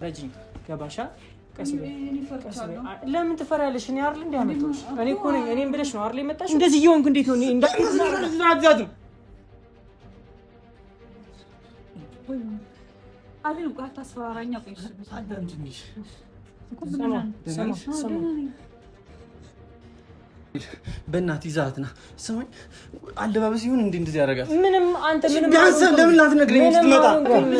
ረጂ ገባሻ ለምን ትፈራለሽ? እኔ አይደል እንዲያመጣሽ እኔ እኮ ነኝ እኔም ብለሽ ነው አይደል የመጣሽ? እንደዚህ ይሆንኩ እንዴት ነው? እንዳትዛት አሪፍ ጋር ታስፈራራኛ ቆይሽ አዳምጪኝ። በእናትህ ይዛትና ስማኝ አለባበስ ይሁን እንደዚህ ያደርጋል። ምንም አንተ ምንም ቢያንስ ለምን ላትነግረኝ ስትመጣ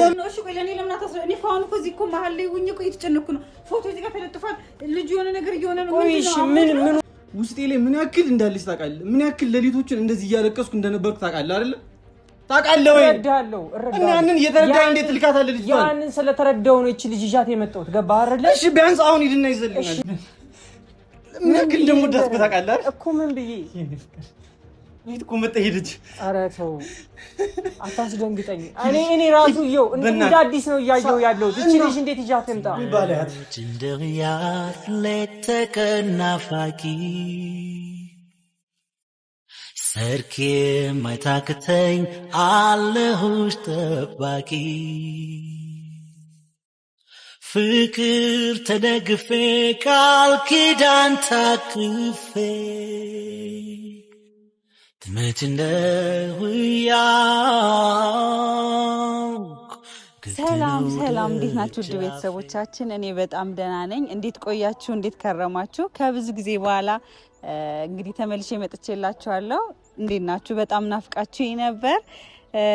ለምን እሺ ቆይ ለኔ ለምን አታስረ እኔ ፋውን እኮ እዚህ እኮ መሀል ላይ ሆኜ እኮ እየተጨነኩ ነው። ፎቶ እዚህ ጋር ተለጥፏል። ልጅ የሆነ ነገር እየሆነ ነው። እሺ ምን ውስጤ ላይ ምን ያክል እንዳለሽ ታውቃለህ? ምን ያክል ሌሊቶችን እንደዚህ እያለቀስኩ እንደነበርኩ ታውቃለህ አይደል? ታውቃለህ ወይ? እረዳለሁ። እና ያንን እየተረዳኝ እንዴት ልካታለህ? ልጅ ያንን ስለተረዳው ነው እቺ ልጅ ይዣት የመጣሁት። ገባህ አይደል? እሺ ቢያንስ አሁን ሂድና ይዘልኛል። ምን ያክል ደግሞ ዳስኩ ታውቃለህ እኮ ምን ብዬ ይሄት እኮ መጣ ሄደች። ኧረ ተው አታስደንግጠኝ። እኔ ራሱ ይኸው እንደ አዲስ ነው እያየሁ ያለሁት። እቺ ልጅ እንዴት ይዣት ትምጣ ይባላል። ጭንድርያት ለተከናፋቂ ሰርኬ ማይታክተኝ አለሁሽ ጠባቂ ፍቅር ተደግፌ ቃል ኪዳን ታቅፌ ትመጭ እንደውያው ሰላም እንዴት ናችሁ ውድ ቤተሰቦቻችን? እኔ በጣም ደህና ነኝ። እንዴት ቆያችሁ? እንዴት ከረማችሁ? ከብዙ ጊዜ በኋላ እንግዲህ ተመልሼ መጥቼላችኋለሁ። እንዴት ናችሁ? በጣም ናፍቃችሁኝ ነበር።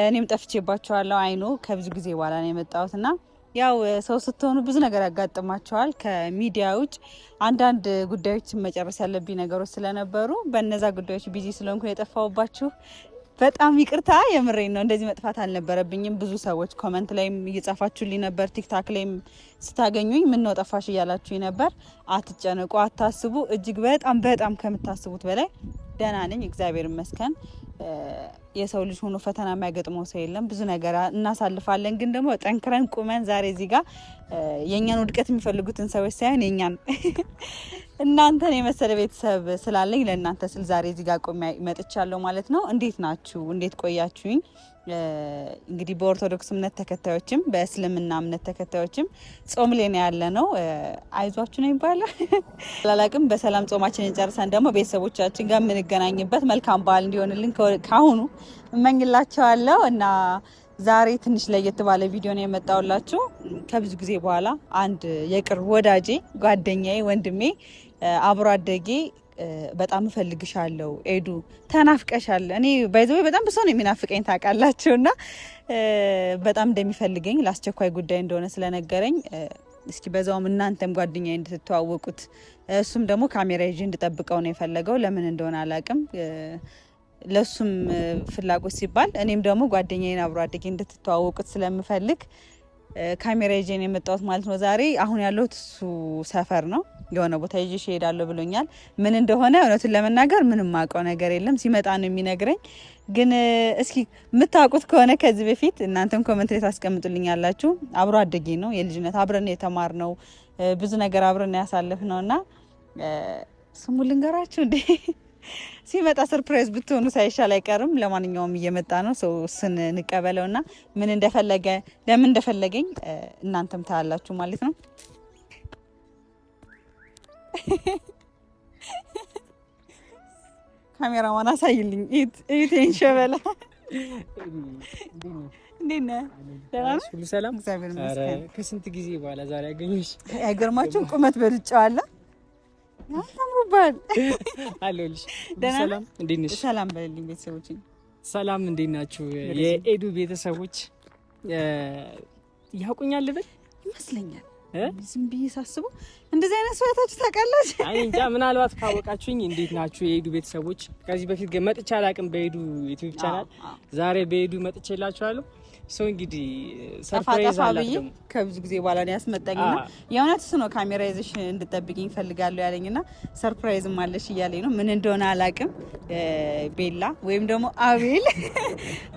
እኔም ጠፍቼባችኋለሁ። አይኑ ከብዙ ጊዜ በኋላ ነው የመጣሁትና ያው ሰው ስትሆኑ ብዙ ነገር ያጋጥማቸዋል። ከሚዲያ ውጭ አንዳንድ ጉዳዮች መጨረስ ያለብኝ ነገሮች ስለነበሩ በእነዛ ጉዳዮች ቢዚ ስለሆንኩ የጠፋሁባችሁ በጣም ይቅርታ። የምሬን ነው። እንደዚህ መጥፋት አልነበረብኝም። ብዙ ሰዎች ኮመንት ላይም እየጻፋችሁልኝ ነበር። ቲክታክ ላይም ስታገኙኝ ምን ነው ጠፋሽ እያላችሁኝ ነበር። አትጨነቁ፣ አታስቡ። እጅግ በጣም ከምታስቡት በላይ ደህና ነኝ፣ እግዚአብሔር ይመስገን። የሰው ልጅ ሆኖ ፈተና የማይገጥመው ሰው የለም። ብዙ ነገር እናሳልፋለን፣ ግን ደግሞ ጠንክረን ቁመን ዛሬ እዚህ ጋር የኛን ውድቀት የሚፈልጉትን ሰዎች ሳይሆን የኛን እናንተን የመሰለ ቤተሰብ ስላለኝ ለእናንተ ስል ዛሬ እዚህ ጋር ቆሜ መጥቻለሁ ማለት ነው። እንዴት ናችሁ? እንዴት ቆያችሁኝ? እንግዲህ በኦርቶዶክስ እምነት ተከታዮችም በእስልምና እምነት ተከታዮችም ጾም ላይ ነው ያለ ነው። አይዟችሁ ነው ይባላል አላላቅም። በሰላም ጾማችንን ጨርሰን ደግሞ ቤተሰቦቻችን ጋር የምንገናኝበት መልካም በዓል እንዲሆንልን ካሁኑ እመኝላችኋለሁ። እና ዛሬ ትንሽ ለየት ባለ ቪዲዮ ነው የመጣሁላችሁ። ከብዙ ጊዜ በኋላ አንድ የቅርብ ወዳጄ፣ ጓደኛዬ፣ ወንድሜ፣ አብሮ አደጌ በጣም እፈልግሻለሁ ኤዱ ተናፍቀሻል። እኔ ባይዘው በጣም ብዙ ነው የሚናፍቀኝ ታውቃላችሁና በጣም እንደሚፈልገኝ ለአስቸኳይ ጉዳይ እንደሆነ ስለነገረኝ እስኪ በዛውም እናንተም ጓደኛዬ እንድትተዋወቁት እሱም ደግሞ ካሜራ ይዤ እንድጠብቀው ነው የፈለገው። ለምን እንደሆነ አላውቅም። ለሱም ፍላጎት ሲባል እኔም ደግሞ ጓደኛዬን አብሮ አደጌ እንድትተዋወቁት ስለምፈልግ ካሜራ ይዤ ነው የመጣሁት ማለት ነው። ዛሬ አሁን ያለሁት እሱ ሰፈር ነው። የሆነ ቦታ ይዤ እሄዳለሁ ብሎኛል። ምን እንደሆነ እውነቱን ለመናገር ምንም ማውቀው ነገር የለም። ሲመጣ ነው የሚነግረኝ። ግን እስኪ የምታውቁት ከሆነ ከዚህ በፊት እናንተም ኮሜንት ላይ ታስቀምጡልኛላችሁ። አብሮ አደጌ ነው፣ የልጅነት አብረን የተማርነው ብዙ ነገር አብረን ያሳለፍነውና ስሙ ልንገራችሁ እንዴ ሲመጣ ሰርፕራይዝ ብትሆኑ ሳይሻል አይቀርም። ለማንኛውም እየመጣ ነው። ሰው እሱን እንቀበለውና ምን እንደፈለገ ለምን እንደፈለገኝ እናንተም ታያላችሁ ማለት ነው። ካሜራማን አሳይልኝ። እዩቴን ሸበላ እንዴት ነህ? ደህና ነህ? ሁሉ ሰላም? እግዚአብሔር ይመስገን። ከስንት ጊዜ በኋላ ዛሬ አገኘሁሽ። አይገርማችሁም? ቁመት በልጬዋለሁ። አምሮባል አለልሽ። ሰላም እንዴት ነሽ? ሰላም በልልኝ ቤተሰቦች። ሰላም እንዴት ናችሁ? የኤዱ ቤተሰቦች ያውቁኛል ልበል ይመስለኛል። ዝም ብዬ ሳስበው እንደዚህ አይነት ሰውታችሁ ታውቃላችሁ? አይ እንጃ። ምናልባት ካወቃችሁኝ እንዴት ናችሁ የኤዱ ቤተሰቦች? ከዚህ በፊት ግን መጥቼ አላውቅም በኤዱ ዩቲዩብ ቻናል። ዛሬ በኤዱ መጥቼላችኋለሁ። ሰው እንግዲህ ሰርፕራይዝ አላት ደግሞ ከብዙ ጊዜ በኋላ ነው ያስመጣኝና የእውነት እሱ ነው ካሜራ ይዘሽ እንድጠብቂኝ ፈልጋለሁ ያለኝና ሰርፕራይዝም አለሽ እያለኝ ነው። ምን እንደሆነ አላውቅም። ቤላ ወይም ደግሞ አቤል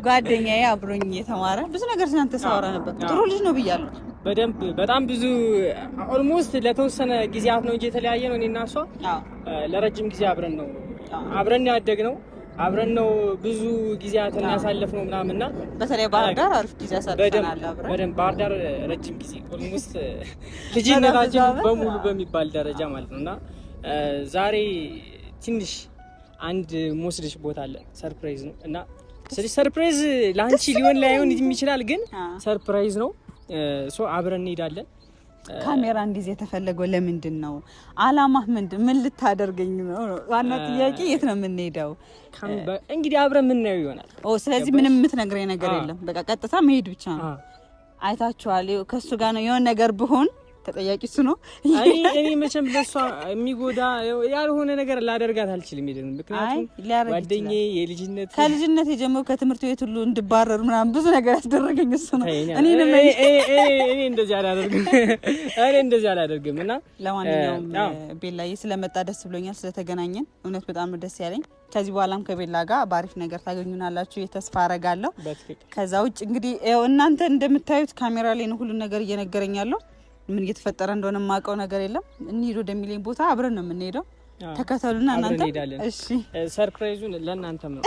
ጓደኛዬ አብሮኝ የተማረ ብዙ ነገር እናንተ ሳወራ ነበር። ጥሩ ልጅ ነው ብያለሁ። በደንብ በጣም ብዙ ኦልሞስት ለተወሰነ ጊዜያት ነው እንጂ የተለያየ ነው። እኔና እሷ ለረጅም ጊዜ አብረን ያደግነው። አብረን ነው ብዙ ጊዜያትን ያሳለፍነው ምናምንና በተለይ ባህር ዳር አሪፍ ጊዜ ያሳልፈናል አብረን። በደንብ ባህር ዳር ረጅም ጊዜ ኦልሞስት ልጅነታችን በሙሉ በሚባል ደረጃ ማለት ነውና ዛሬ ትንሽ አንድ ሞስልሽ ቦታ አለ ሰርፕራይዝ ነው እና ስለዚህ ሰርፕራይዝ ላንቺ ሊሆን ላይሆን ይችላል ግን ሰርፕራይዝ ነው ሶ አብረን እንሄዳለን። ካሜራ እንዲዜ የተፈለገው ለምንድን ነው? አላማህ ምንድን ምን ልታደርገኝ ነው? ዋና ጥያቄ የት ነው የምንሄደው? እንግዲህ አብረን የምናየው ይሆናል። ስለዚህ ምንም የምትነግረኝ ነገር የለም። በቃ ቀጥታ መሄድ ብቻ ነው። አይታችኋል። ከሱ ጋር ነው የሆነ ነገር ብሆን ተጠያቂ እሱ ነው። እኔ መቼም ለሷ የሚጎዳ ያልሆነ ነገር ላደርጋት አልችልም። ይደን ምክንያቱም ጓደኛዬ የልጅነት ከልጅነት የጀመረው ከትምህርት ቤት ሁሉ እንድባረር ምናምን ብዙ ነገር ያስደረገኝ እሱ ነው። እኔ እንደዚህ አላደርግም እና ለማንኛውም ቤላዬ ስለመጣ ደስ ብሎኛል። ስለተገናኘን እውነት በጣም ደስ ያለኝ። ከዚህ በኋላም ከቤላ ጋር ባሪፍ ነገር ታገኙናላችሁ የተስፋ አረጋለሁ። ከዛ ውጭ እንግዲህ እናንተ እንደምታዩት ካሜራ ላይ ነው ሁሉ ነገር እየነገረኝ ያለው። ምን እየተፈጠረ እንደሆነ የማውቀው ነገር የለም። እንሂድ ወደሚለኝ ቦታ አብረን ነው የምንሄደው። ተከተሉና እናንተ። እሺ ሰርፕራይዙን ለእናንተም ነው።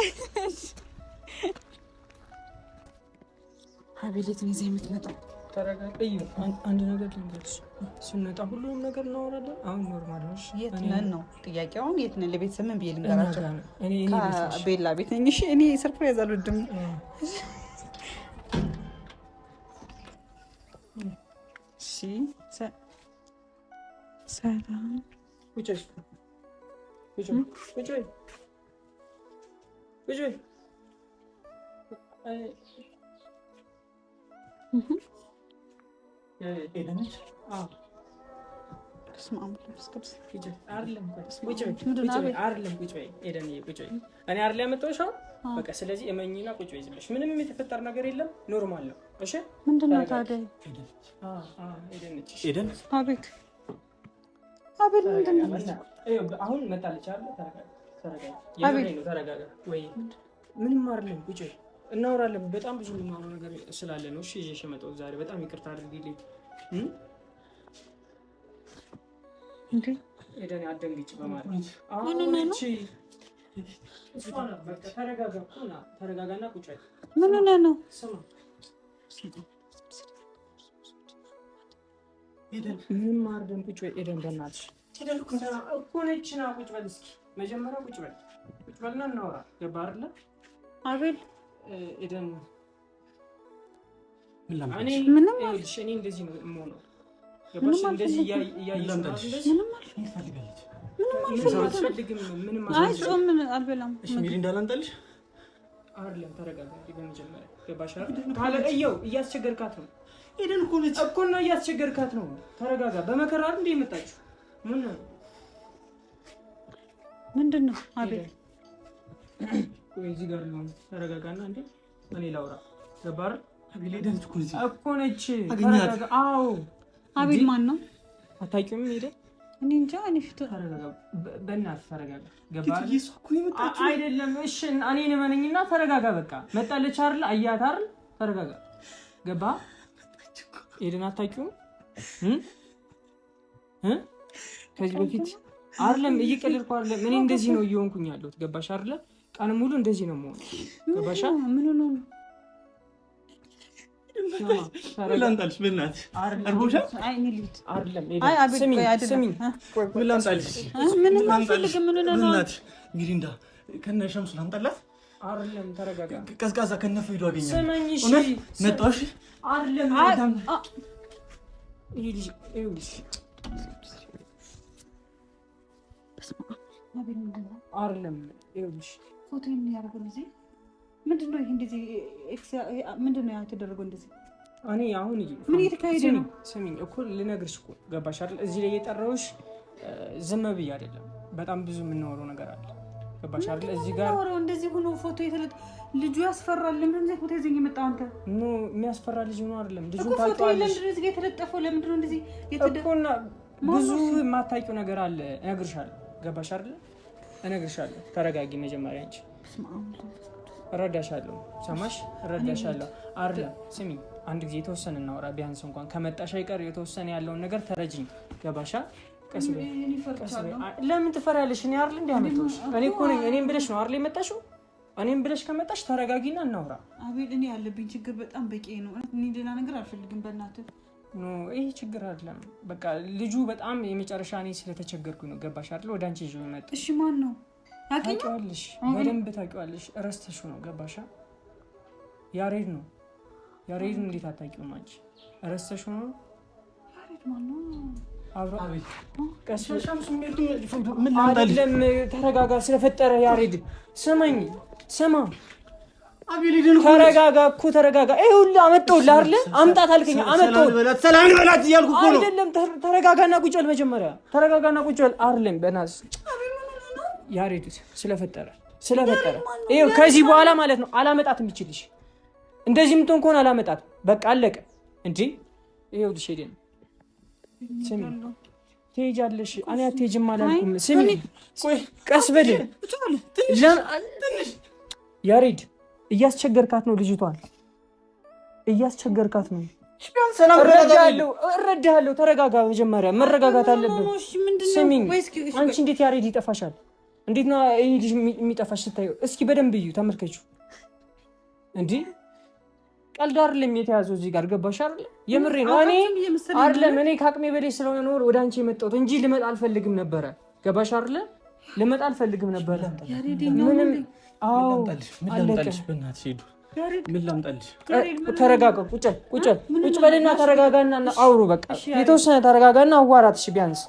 አቤት ነው እዚህ የምትመጣው። ተረጋግጠኝ። አንድ ነገር ልንገርሽ፣ ስንመጣ ሁሉም ነገር እናወራለን። አሁን ኖርማል ነው። የት ነን ነው ጥያቄው። አሁን የት ነን? ለቤተሰብ ምን ብዬ ልንገራቸው? ቤላ ቤት ነኝ። እሺ እኔ ሰርፕራይዝ አልወድም። ሰላም ቁጭ እኔ አይደል ያመጣሁሽ በቃ ስለዚህ እመኚና ቁጭ በይ ዝም ብለሽ ምንም የተፈጠረ ነገር የለም ኖርማል ነው እሺ ምንድነው ታዲያ ኤደን አቤት ምንድነው አሁን መጣለች አይደል ተረጋጋ ወይ ምንም አይደለም ቁጭ በይ እናወራለን በጣም ብዙ የምናወራው ነገር ስላለ ነው እሺ ይዤሽ የመጣሁት ዛሬ በጣም ይቅርታ አድርጊልኝ እንዴ ኤደን አትደንግጭ በማለት እቺ እሷና በቃ ተረጋጋና ቁጭ በይ ምን ሆነ ነው ስማ ኤደን ምንም አይደለም ቁጭ በይ ኤደን በእናትሽ ኤደን እኮ ነች ና ቁጭ በል እስኪ መጀመሪያ ቁጭ በልና እናወራ ገባህ አይደለ አቤል ኤደን እኔ እንደዚህ ነው የምሆነው ገባሽ እንደዚህ እያየሽ ምንም አልበላም እሺ ሚሪ እንዳላንጣልሽ አይደለም ተረጋጋ በመጀመሪያ ገባሽ ካለቀየው እያስቸገርካት ነው ኤደን እኮ ነች እኮ ነው እያስቸገርካት ነው ተረጋጋ በመከራ አይደል እንደ የመጣችው ምንድነው አቤል ወይ እዚህ ጋር ነው ተረጋጋና እንዴ እኔ ላውራ ገባህ አቤል ኤደን እኮ ነች ተረጋጋ አዎ አቤል ማን ነው አታውቂውም ኤደን እኔ እንጃ እኔ ፊቱ ተረጋጋ በእናትህ ተረጋጋ ገባህ አይደለም እሺ እኔን እመነኝና ተረጋጋ በቃ መጣለች አይደል አያት አይደል ተረጋጋ ገባህ ኤደን አታውቂውም ከዚህ በፊት አይደለም እየቀለድኩ አይደለም እኔ እንደዚህ ነው እየሆንኩኝ ያለሁት ገባሽ አይደል ቀን ሙሉ እንደዚህ ነው የምሆነው ገባሽ ምን ሆነ ነው ላንጣልሽ በእናትህ አርቦሻ አይ ልጅ አይደለም አይ አቤል ስሚ ላንጣልሽ ምን ላንጣልሽ ምን ሆነ ነው በእናትህ ሚሪንዳ ከነ ሸምሱ ላንጣላት አይደለም ተረጋጋ ቀዝቃዛ ከነፈ ሄዶ አገኛለሁ ስማኝ እሺ መጣሽ አይደለም ይልሽ አቤል ምንድነው አይደለም ይልሽ ፎቶ የሚያደርገው እዚህ ምንድነው ይሄ እንደዚህ ምንድነው ያተደረገው እንደዚህ እኔ አሁን ምን እየተካሄደ ነው ስሚኝ እኮ ልነግርሽ እኮ ገባሽ አይደል እዚህ ላይ የጠራሁሽ ዝም ብዬ አይደለም በጣም ብዙ የምናወራው ነገር አለ ገባሽ አይደል እዚህ ጋር ነው እንደዚህ ሆኖ ፎቶ ልጁ ያስፈራል ለምን እንደዚህ ፎቶ ይዘኝ የመጣው አንተ ኖ የሚያስፈራ ልጅ ነው አይደለም ልጁን ታውቂዋለሽ እኮ ለምን እንደዚህ የተለጠፈው ለምን ነው እንደዚህ የተደረገውና ብዙ የማታውቂው ነገር አለ እነግርሻለሁ ገባሽ አይደል እነግርሻለሁ ተረጋጊ መጀመሪያ እንጂ እረዳሻለሁ ሰማሽ እረዳሻለሁ አይደለም ስሚ አንድ ጊዜ የተወሰነ እናወራ ቢያንስ እንኳን ከመጣሽ አይቀር የተወሰነ ያለውን ነገር ተረጅኝ ገባሻ ቀስ በይ ለምን ትፈሪያለሽ እኔ አይደል እንደ አመጣሁሽ እኔ እኮ ነኝ እኔም ብለሽ ነው አይደል የመጣሽው እኔም ብለሽ ከመጣሽ ተረጋጊና እናውራ። አቤል እኔ ያለብኝ ችግር በጣም በቂ ነው። እኔ ሌላ ነገር አልፈልግም። በእናትህ ኖ ይሄ ችግር አይደለም። በቃ ልጁ በጣም የመጨረሻ እኔ ስለተቸገርኩኝ ነው። ገባሽ አይደል? ወደ አንቺ ይዤው መጣ። እሺ ማን ነው? ታውቂዋለሽ፣ በደንብ ታውቂዋለሽ። እረስተሽው ነው። ገባሻ? ያሬድ ነው። ያሬድን እንዴት አታውቂውም አንቺ? እረስተሽው ነው። ያሬድ ማን ነው? አብሮ ምን አይደለም። ተረጋጋ። ስለፈጠረ ያሬድ ስማኝ፣ ስማ ተረጋጋ እኮ ተረጋጋ። ይኸውልህ አመጣሁልህ አይደል? አምጣት አልከኝ፣ አመጣሁልህ። ሰላም በላት እያልኩ እኮ ነው። አይደለም ተረጋጋና ቁጭ በል መጀመሪያ። ተረጋጋና ቁጭ በል አይደለም። በናትህ ያሬድ ስለፈጠረ ይኸው ከዚህ በኋላ ማለት ነው አላመጣትም። ይችልሽ እንደዚህ የምትሆን ከሆነ አላመጣትም። በቃ አለቀ እንጂ ይኸውልሽ ሄደን ስሚ ትሄጃለሽ። እኔ አትሄጂም አላልኩም። ስሚ ቆይ ቀስ በል ያሬድ እያስቸገርካት ነው። ልጅቷን እያስቸገርካት ነው። እረዳለሁ። ተረጋጋ። መጀመሪያ መረጋጋት አለብን። ስሚኝ አንቺ እንዴት ያሬድ ይጠፋሻል? እንዴት ነው ይሄ ልጅ የሚጠፋሽ? ስታየው እስኪ በደንብ እዩ፣ ተመልከችው። እንዴ ቀልድ አይደለም የተያዘው እዚህ ጋር። ገባሽ አይደል? የምሬ ነው። እኔ አይደለም እኔ ከአቅሜ በላይ ስለሆነ ነው ወደ አንቺ የመጣሁት እንጂ ልመጣ አልፈልግም ነበረ። ገባሽ አይደል? ልመጣ አልፈልግም ነበረ። ምንም ተረጋጋ። ቁጭ በልና ተረጋጋና አውሩ። በቃ የተወሰነ ተረጋጋና አዋራት። እሺ ቢያንስ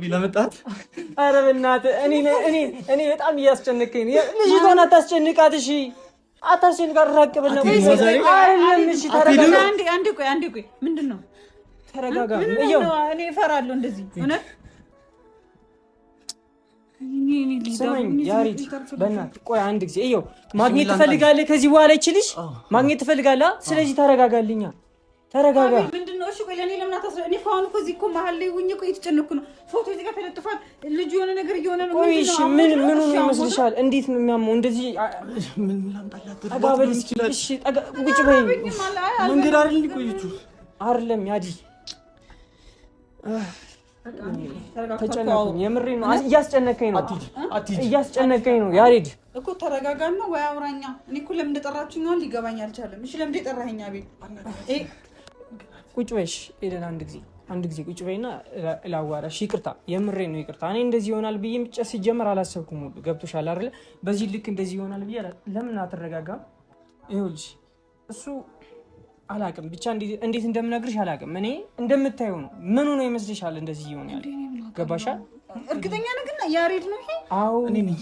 ለመጣት ኧረ በእናትህ እኔ በጣም እያስጨነቀኝ ነው። ልጅቷን አታስጨንቃት። እሺ አታስጨንቃት። ራቅ ብለህ ነው አይደለም። እሺ ተረጋጋ። አንዴ ቆይ ምንድን ነው? ተረጋጋ። እኔ እፈራለሁ እንደዚህ እውነት። ስማኝ ያሬድ በእናትህ ቆይ አንድ ጊዜ እየው። ማግኘት ትፈልጋለህ ከዚህ በኋላ ይችልሽ ማግኘት ትፈልጋለህ። ስለዚህ ተረጋጋልኛ። ተረጋጋ። ምንድነው? እሺ ቆይ ለኔ ለምን አታስረ እኔ ፋውን እኮ እዚህ እኮ መሀል ላይ ሆኜ እኮ እየተጨነኩ ነው። ፎቶ እዚህ ጋር ተለጥፏል። ልጁ የሆነ ነገር እየሆነ ነው። ቆይ እሺ ምን ነው ይመስልሻል? እንዴት ነው የሚያመው? እንደዚህ ምን ላምጣላት? አባበል ይችላል። እሺ ቁጭ በይ። መንገድ አይደል እንዲቆይችሁ አይደለም ያዲ ተጨነኩኝ። የምሬ ነው። እያስጨነቀኝ ነው። እያስጨነቀኝ ነው ያሬድ እኮ ተረጋጋና ወይ አውራኛ። እኔ እኮ ለምን እንደጠራችሁኝ ነው ሊገባኝ አልቻለም። እሺ ለምን እንደጠራኸኝ አቤል? ቁጭ በይሽ ኤደን፣ አንድ ጊዜ ቁጭ በይና ላዋራሽ። ይቅርታ፣ የምሬ ነው ይቅርታ። እኔ እንደዚህ ይሆናል ብዬ ምጨስ ሲጀመር አላሰብኩም። ሁሉ ገብቶሻል አይደል? በዚህ ልክ እንደዚህ ይሆናል ብዬ ለምን አትረጋጋም? ይኸውልሽ እሱ አላቅም፣ ብቻ እንዴት እንደምነግርሽ አላቅም። እኔ እንደምታየው ነው። ምኑ ነው ይመስልሻል እንደዚህ ይሆናል? ገባሻል? እርግጠኛ ነህ ግን ያሬድ ነው ይሄ? አዎ እኔ ነኝ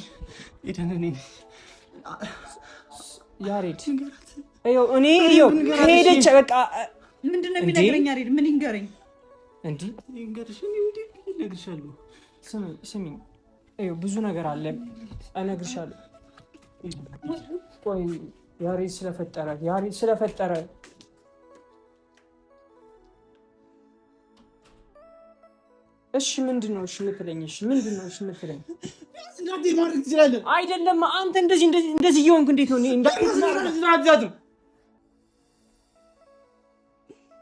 ኤደን፣ እኔ ነኝ ያሬድ። ይኸው ከሄደች በቃ ምንድነው የሚነግረኝ ያሬድ? ምን ይንገረኝ? እንዴ ይንገርሽ? እኔ እንዴ እነግርሻለሁ። ስሚኝ፣ ይኸው ብዙ ነገር አለ እነግርሻለሁ። ቆይ ያሬድ ስለፈጠረ እሺ ምንድነው? እሺ የምትለኝ? እሺ ምንድነው? እሺ የምትለኝ? እንዳት ማድረግ ትችላለህ አይደለም? አንተ እንደዚህ እየሆንክ እንዴት ነው? እንዳትዛት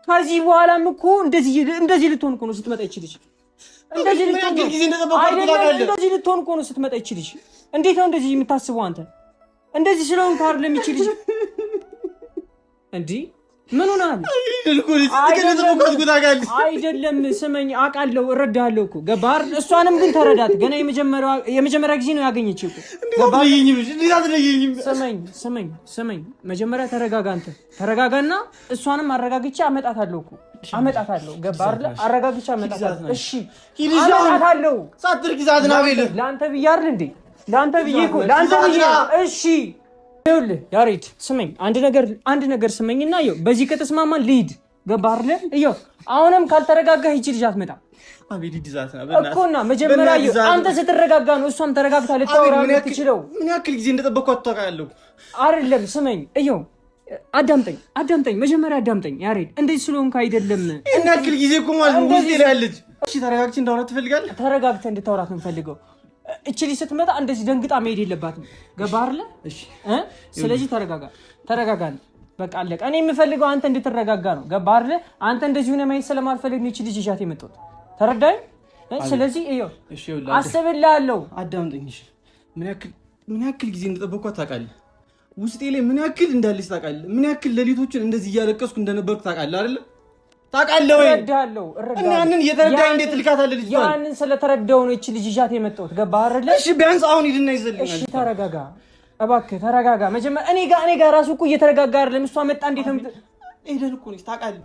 ከዚህ በኋላም እኮ እንደዚህ ልትሆን እኮ ነው ስትመጣ ይችልሽ። እንደዚህ ልትሆን እኮ ነው ስትመጣ ይችልሽ። እንዴት ነው እንደዚህ የምታስበው አንተ? እንደዚህ ስለሆንክ አይደለም ይችልሽ። እንዴ ምን ሆነሃል? አይደለም ስመኝ፣ አውቃለሁ፣ እረዳለሁ እኮ ገባህ? እሷንም ግን ተረዳት። ገና የመጀመሪያ ጊዜ ነው ያገኘች እኮ ገባህ? ስመኝ፣ መጀመሪያ ተረጋጋ። አንተ ተረጋጋና እሷንም አረጋግቼ አመጣታለሁ እኮ አመጣታለሁ። ገባህ አይደል? አረጋግቼ አመጣታለሁ። እሺ አመጣታለሁ። ለአንተ ብዬ አይደል እንዴ? ለአንተ ብዬ እኮ ለአንተ ብዬ። እሺ ይኸውልህ ያሬድ ስመኝ፣ አንድ ነገር ስመኝና ይኸው በዚህ ከተስማማን ልሂድ። ገባህ አይደል? ይኸው አሁንም ካልተረጋጋህ ይቺ ልጅ አትመጣም እኮና መጀመሪያ ይኸው አንተ ስትረጋጋ ነው እሷም ተረጋግታ ልታወራ የምትችለው። ምን ያክል ጊዜ እንደጠበቅኩት ታውቃለህ አይደለም? ስመኝ፣ ይኸው አዳምጠኝ፣ መጀመሪያ አዳምጠኝ ያሬድ። እንደዚህ ስለሆንክ አይደለም። ምን ያክል ጊዜ እኮ ማለት ነው ውስጥ ያለች። እሺ ተረጋግቼ እንዳወራ ትፈልጋለህ? ተረጋግተህ እንድታወራት ነው የምፈልገው። እቺ ልጅ ስትመጣ እንደዚህ ደንግጣ መሄድ የለባትም። ገባህ አይደል? እሺ ስለዚህ ተረጋጋ። በቃ አለቀ። እኔ የምፈልገው አንተ እንድትረጋጋ ነው። ገባህ አይደል? አንተ እንደዚህ ሆነ ማየት ስለማልፈልግ ነው እቺ ልጅ ይዣት የመጣሁት። ተረዳኝ? ስለዚህ ይኸው አስብልሃለሁ። አዳምጠኝ እሺ። ምን ያክል ጊዜ እንደጠበቅኳት ታውቃለህ? ውስጤ ላይ ምን ያክል እንዳለች ታውቃለህ? ምን ያክል ሌሊቶችን እንደዚህ እያለቀስኩ እንደነበርኩ ታውቃለህ አይደል? ታውቃለህ ወይ? እረዳለሁ። እና ያንን እየተረዳኝ እንዴት ልካታለህ? ልጅ ያንን ስለተረዳው ነው እቺ ልጅ ይዣት የመጣሁት። ገባህ አይደል? እሺ ቢያንስ አሁን ሂድና ይዘልኝ። እሺ ተረጋጋ እባክህ ተረጋጋ። መጀመሪያ እኔ ጋር ራሱ እኮ እየተረጋጋ አይደለም። እሷ መጣ እንዴት ነው ኤደን እኮ ነች ታውቃለህ።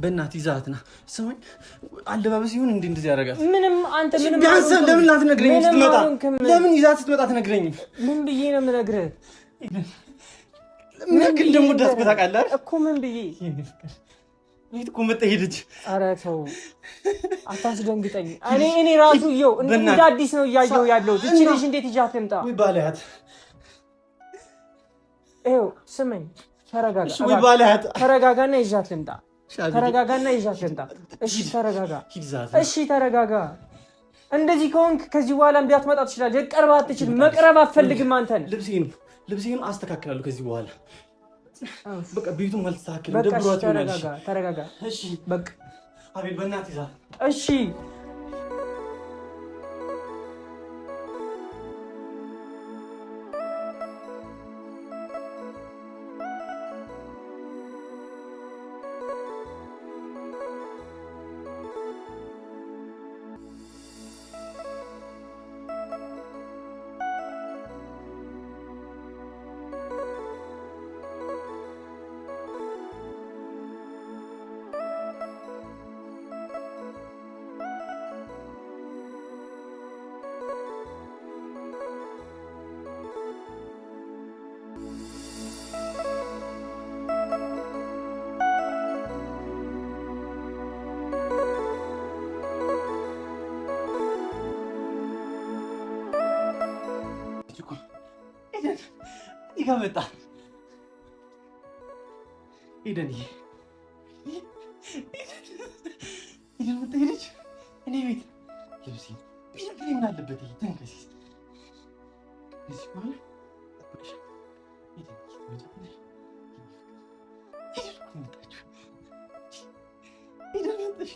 በእናትህ ይዛት ና። ስማኝ አለባበስ ይሁን እንዴ እንደዚህ ያደርጋል? ምንም አንተ ምንም ቢያንስ ለምን ላትነግረኝ ስትመጣ? ለምን ይዛት ስትመጣ ትነግረኝም? ምን ብዬ ነው የምነግርህ? ምን ያክል እንደምወዳት እኮ ታውቃለህ እኮ። ምን ብዬ ቤት እኮ መጣ ሄደች። ኧረ ተው አታስደንግጠኝ። እኔ ራሱ ይኸው እንደ አዲስ ነው እያየሁ ያለሁት። እቺ ልጅ እንዴት ይዣት ልምጣ? ወይ ባለያት ይኸው ስመኝ ተረጋጋ። ወይ ባለያት ተረጋጋና ይዣት ልምጣ። ተረጋጋና ይዣት ልምጣ። እሺ ተረጋጋ። እሺ ተረጋጋ። እንደዚህ ከሆንክ ከዚህ በኋላ እንዲያትመጣ ትችላለህ። ልትቀርብ አትችልም። መቅረብ አትፈልግም አንተን። ልብሴን አስተካክላለሁ ከዚህ በኋላ። በቃ ቤቱም አልተስተካከለም። ደብሯት ይሆናል። ተረጋጋ። እሺ በቃ አቤል በእናትህ ይዛ። እሺ ይጋመጣ ኤደን መጣ ሄደች። እኔ ቤት ልብሴ ምን አለበት ይሄ ተንከሲ እዚህ በኋላ ኤደን መጣች።